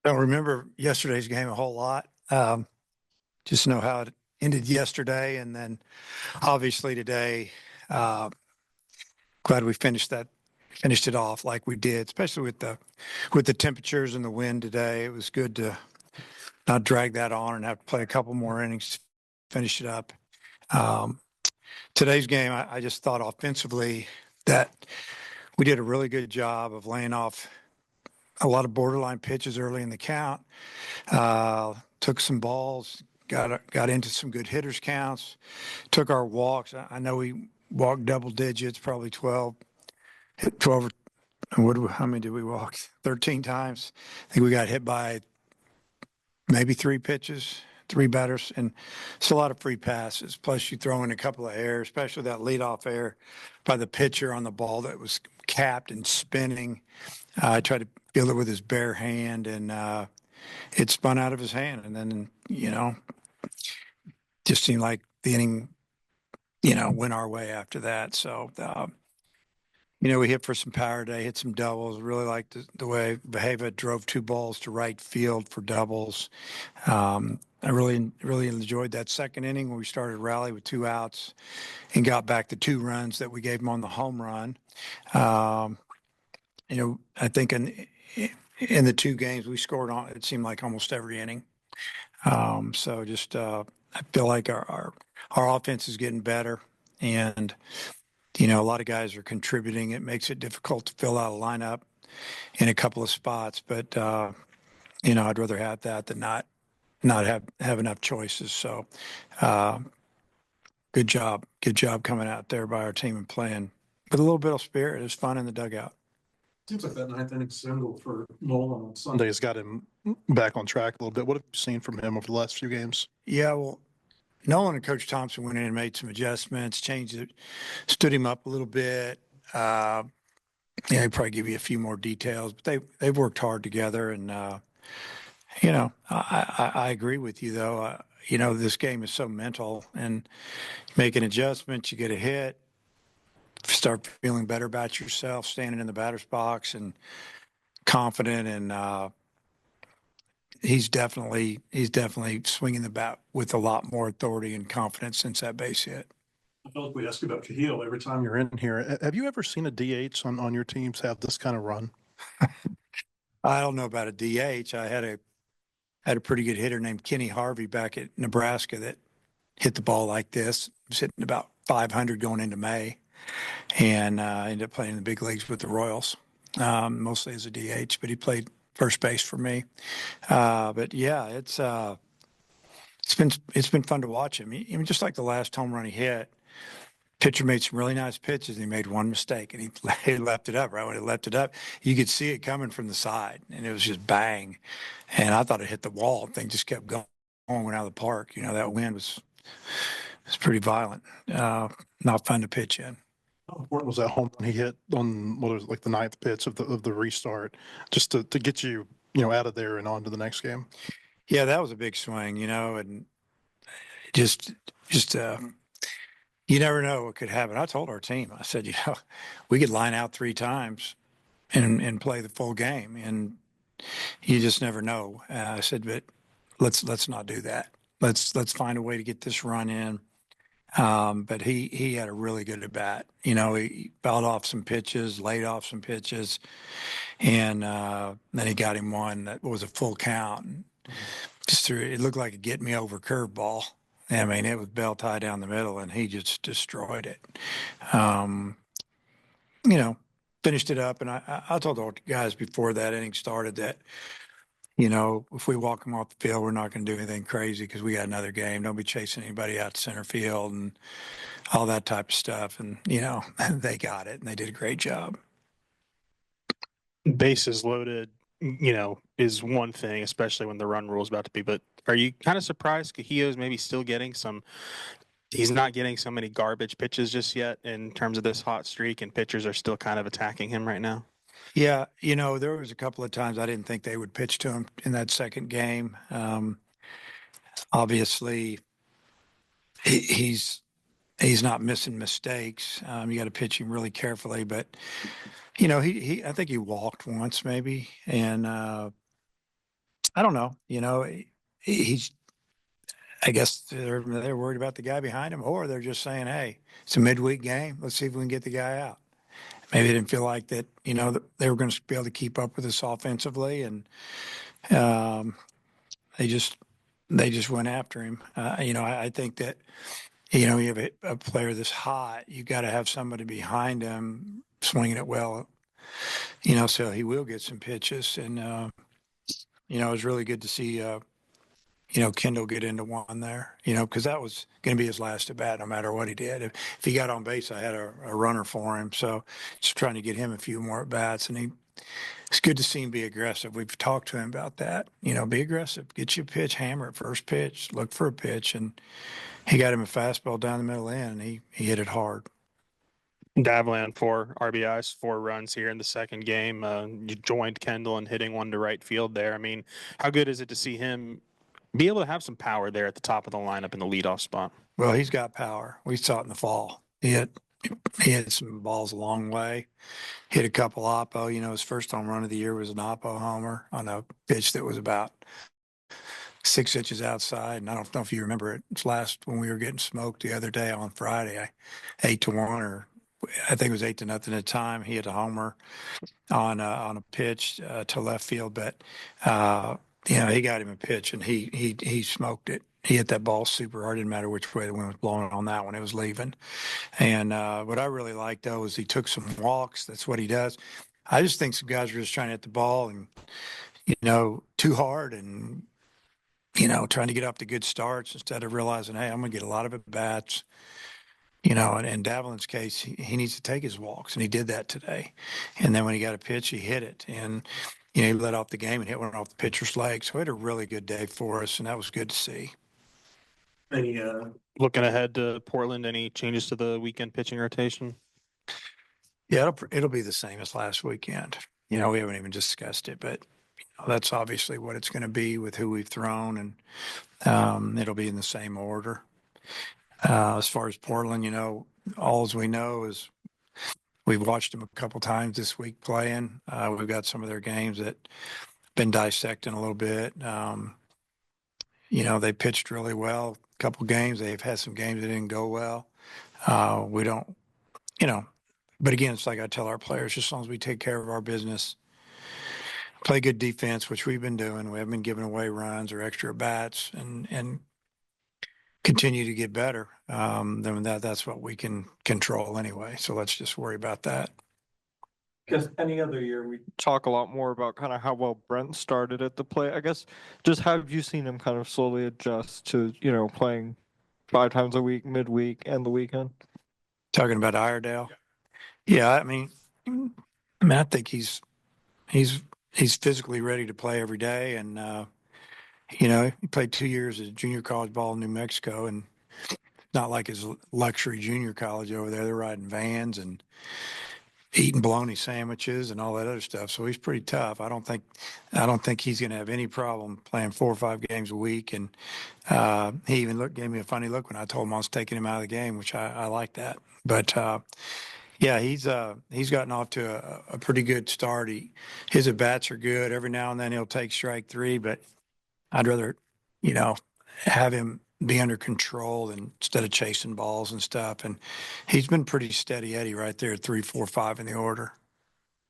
Don't remember yesterday's game a whole lot. Just know how it ended yesterday, and then obviously today. Uh, Glad we finished it off like we did, especially with the temperatures and the wind today. It was good to not drag that on and have to play a couple more innings to finish it up. Um, Today's game, I just thought offensively that we did a really good job of laying off a lot of borderline pitches early in the count. Took some balls, got into some good hitters counts, took our walks. I know we walked double digits, probably 12, hit 12. How many did we walk? 13 times. I think we got hit by maybe three pitches, three batters, and it's a lot of free passes. Plus, you throw in a couple of errors, especially that leadoff error by the pitcher on the ball that was capped and spinning. I tried to field it with his bare hand, and it spun out of his hand. And then, just seemed like the inning, went our way after that. So, we hit for some power today, hit some doubles. Really liked the way Behava drove two balls to right field for doubles. I really enjoyed that second inning when we started rally with two outs and got back the two runs that we gave them on the home run. Um, I think in the two games we scored on, it seemed like almost every inning. So just I feel like our offense is getting better, and a lot of guys are contributing. It makes it difficult to fill out a lineup in a couple of spots, but I'd rather have that than not have enough choices. So uh, good job coming out there by our team and playing with a little bit of spirit. It's fun in the dugout. Seems like that ninth inning single for Nolan on Sunday has got him back on track a little bit. What have you seen from him over the last few games? Yeah, well, Nolan and Coach Thompson went in and made some adjustments, changed it, stood him up a little bit. Yeah, he'd probably give you a few more details, but they've worked hard together, and I agree with you though. This game is so mental, and making adjustments, you get a hit, start feeling better about yourself, standing in the batter's box, and confident, and he's definitely swinging the bat with a lot more authority and confidence since that base hit. I feel like we ask about Cahill every time you're in here. Have you ever seen a DH on your teams have this kind of run? I don't know about a DH. I had a pretty good hitter named Kenny Harvey back at Nebraska that hit the ball like this. He was hitting about 500 going into May, and ended up playing in the big leagues with the Royals, mostly as a DH. But he played first base for me. But yeah, it's been fun to watch him. Even just like the last home run he hit, pitcher made some really nice pitches. And he made one mistake, and he left it up. Right when he left it up, you could see it coming from the side, and it was just bang. And I thought it hit the wall. Thing just kept going, went out of the park. That wind was pretty violent. Not fun to pitch in. How important was that home run he hit on what was it, like the ninth pitch of the restart, just to get you out of there and on to the next game? Yeah, that was a big swing, and just just you never know what could happen. I told our team, I said, we could line out three times and play the full game, and you just never know. I said, but let's not do that. Let's find a way to get this run in. But he had a really good at bat. He fouled off some pitches, laid off some pitches, and then he got him one that was a full count. And just threw it looked like a get me over curveball. I mean, it was bell tie down the middle, and he just destroyed it. Um, you know, Finished it up, and I told the guys before that inning started that if we walk them off the field, we're not going to do anything crazy because we got another game. Don't be chasing anybody out to center field and all that type of stuff. And they got it, and they did a great job. Bases loaded, is one thing, especially when the run rule is about to be. But are you kind of surprised Cahillo's maybe still getting some? He's not getting so many garbage pitches just yet in terms of this hot streak, and pitchers are still kind of attacking him right now. Yeah, there was a couple of times I didn't think they would pitch to him in that second game. Obviously, he's not missing mistakes. You got to pitch him really carefully, but he I think he walked once maybe, and I don't know. He's. I guess they're worried about the guy behind him, or they're just saying, "Hey, it's a midweek game. Let's see if we can get the guy out." Maybe they didn't feel like that. That they were going to be able to keep up with us offensively, and um, they just went after him. I think that you have a player this hot, you got to have somebody behind him swinging it well. So he will get some pitches, and it was really good to see. Kendall get into one there, because that was going to be his last at bat, no matter what he did. If he got on base, I had a runner for him. So just trying to get him a few more at bats. And it's good to see him be aggressive. We've talked to him about that. Be aggressive, get you a pitch, hammer at first pitch, look for a pitch. And he got him a fastball down the middle end, and he hit it hard. Davlan 4 RBIs, 4 runs here in the second game. You joined Kendall in hitting one to right field there. I mean, how good is it to see him be able to have some power there at the top of the lineup in the leadoff spot? Well, he's got power. We saw it in the fall. He hit some balls a long way. Hit a couple oppo. His first home run of the year was an oppo homer on a pitch that was about 6 inches outside. And I don't know if you remember it. It's last when we were getting smoked the other day on Friday. 8-1, or I think it was 8-0 at the time. He hit a homer on a pitch to left field, but he got him a pitch and he smoked it. He hit that ball super hard. Didn't matter which way the wind was blowing on that one. It was leaving. And what I really liked, though, is he took some walks. That's what he does. I just think some guys are just trying to hit the ball and, too hard and, trying to get up to good starts instead of realizing, hey, I'm going to get a lot of at bats. And in Davlin's case, he needs to take his walks, and he did that today. And then when he got a pitch, he hit it. And, he let off the game and hit one off the pitcher's leg. So he had a really good day for us, and that was good to see. Any looking ahead to Portland, any changes to the weekend pitching rotation? Yeah, it'll be the same as last weekend. We haven't even discussed it, but that's obviously what it's going to be with who we've thrown, and it'll be in the same order. As far as Portland, all as we know is we've watched them a couple times this week playing. We've got some of their games that been dissecting a little bit. They pitched really well a couple games. They've had some games that didn't go well. We don't, but again, it's like I tell our players, just as long as we take care of our business, play good defense, which we've been doing. We haven't been giving away runs or extra bats, and continue to get better. Then that's what we can control anyway. So let's just worry about that. Because any other year we talk a lot more about kind of how well Brent started at the plate. I guess just how have you seen him kind of slowly adjust to, playing 5 times a week, midweek, and the weekend? Talking about Iredale. Yeah, I think he's physically ready to play every day, and he played 2 years of junior college ball in New Mexico, and not like his luxury junior college over there. They're riding vans and eating bologna sandwiches and all that other stuff. So he's pretty tough. I don't think he's going to have any problem playing 4 or 5 games a week. And he even gave me a funny look when I told him I was taking him out of the game, which I like that. But yeah, he's gotten off to a pretty good start. His at bats are good. Every now and then he'll take strike 3, but I'd rather, have him be under control instead of chasing balls and stuff. And he's been pretty steady Eddie right there at 3, 4, 5 in the order.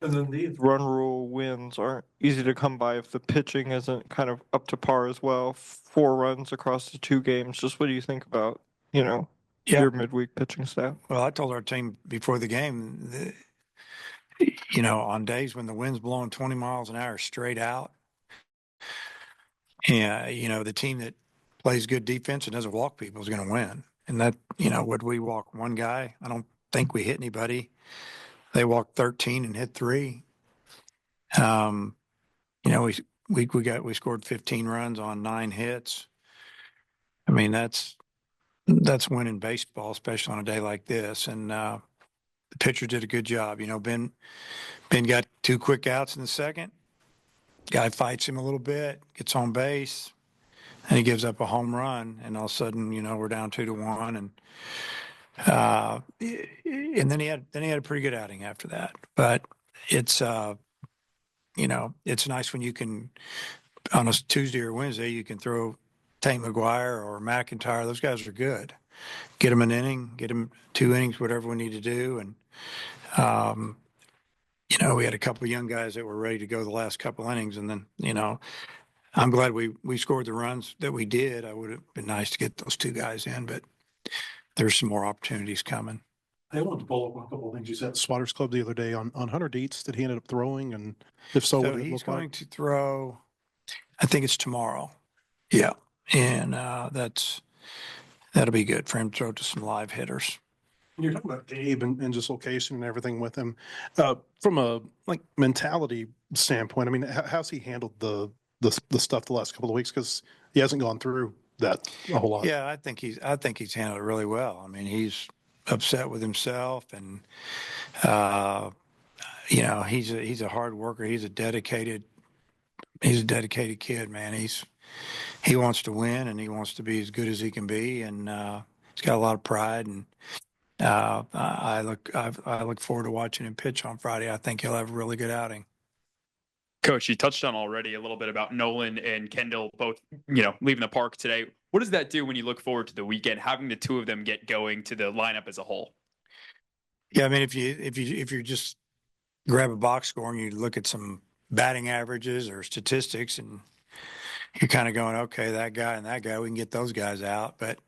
And then these run rule wins aren't easy to come by if the pitching isn't kind of up to par as well. 4 runs across the 2 games. Just what do you think about, your midweek pitching staff? Well, I told our team before the game, on days when the wind's blowing 20 miles an hour straight out, and, the team that plays good defense and doesn't walk people is going to win. And that, would we walk one guy? I don't think we hit anybody. They walked 13 and hit 3. We scored 15 runs on 9 hits. I mean, that's winning baseball, especially on a day like this. And the pitcher did a good job. Ben got 2 quick outs in the second. Guy fights him a little bit, gets on base, and he gives up a home run. And all of a sudden, we're down 2-1. And then he had a pretty good outing after that. But it's it's nice when you can on a Tuesday or Wednesday, you can throw Tank McGuire or McIntyre. Those guys are good. Get them an inning, get them 2 innings, whatever we need to do. And, we had a couple of young guys that were ready to go the last couple innings. And then, I'm glad we scored the runs that we did. I would have been nice to get those 2 guys in, but there's some more opportunities coming. I wanted to follow up on a couple of things you said at Swatters Club the other day on Hunter Dietz that he ended up throwing, and if so, what did it He's look going like? to throw, I think it's tomorrow. Yeah. And that'll be good for him to throw to some live hitters. You're talking about Gabe and just location and everything with him. From a mentality standpoint, I mean, how's he handled the stuff the last couple of weeks? Because he hasn't gone through that a whole lot. Yeah, I think he's handled it really well. I mean, he's upset with himself, and he's a hard worker. He's a dedicated kid, man. He wants to win, and he wants to be as good as he can be, and he's got a lot of pride. And I look forward to watching him pitch on Friday. I think he'll have a really good outing. Coach, you touched on already a little bit about Nolan and Kendall both, leaving the park today. What does that do when you look forward to the weekend, having the 2 of them get going to the lineup as a whole? Yeah, I mean, if you just grab a box score and you look at some batting averages or statistics, and you're kind of going, okay, that guy and that guy, we can get those guys out, but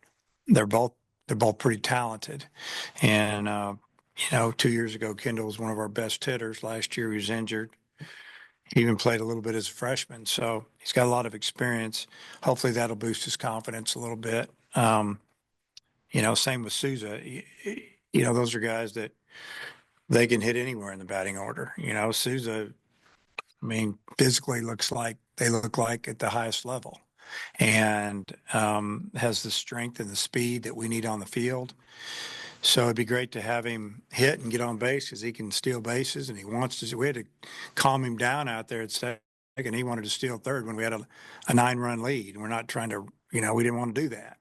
they're both pretty talented. And 2 years ago, Kendall was one of our best hitters. Last year, he was injured. He even played a little bit as a freshman, so he's got a lot of experience. Hopefully that'll boost his confidence a little bit. Same with Souza. Those are guys that they can hit anywhere in the batting order. Souza, I mean, physically they look like at the highest level, and has the strength and the speed that we need on the field. So it'd be great to have him hit and get on base, because he can steal bases and he wants to. We had to calm him down out there at second. He wanted to steal third when we had a 9-run lead. We're not trying to, we didn't want to do that.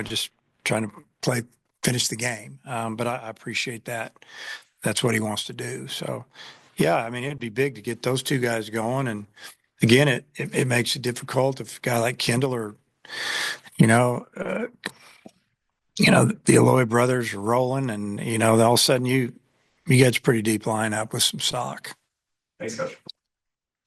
Just trying to finish the game. But I appreciate that. That's what he wants to do. So, yeah, I mean, it'd be big to get those 2 guys going. And again, it makes it difficult if a guy like Kendall or, the Eloy brothers are rolling, and all of a sudden you get a pretty deep lineup with some stock. Thanks, Coach.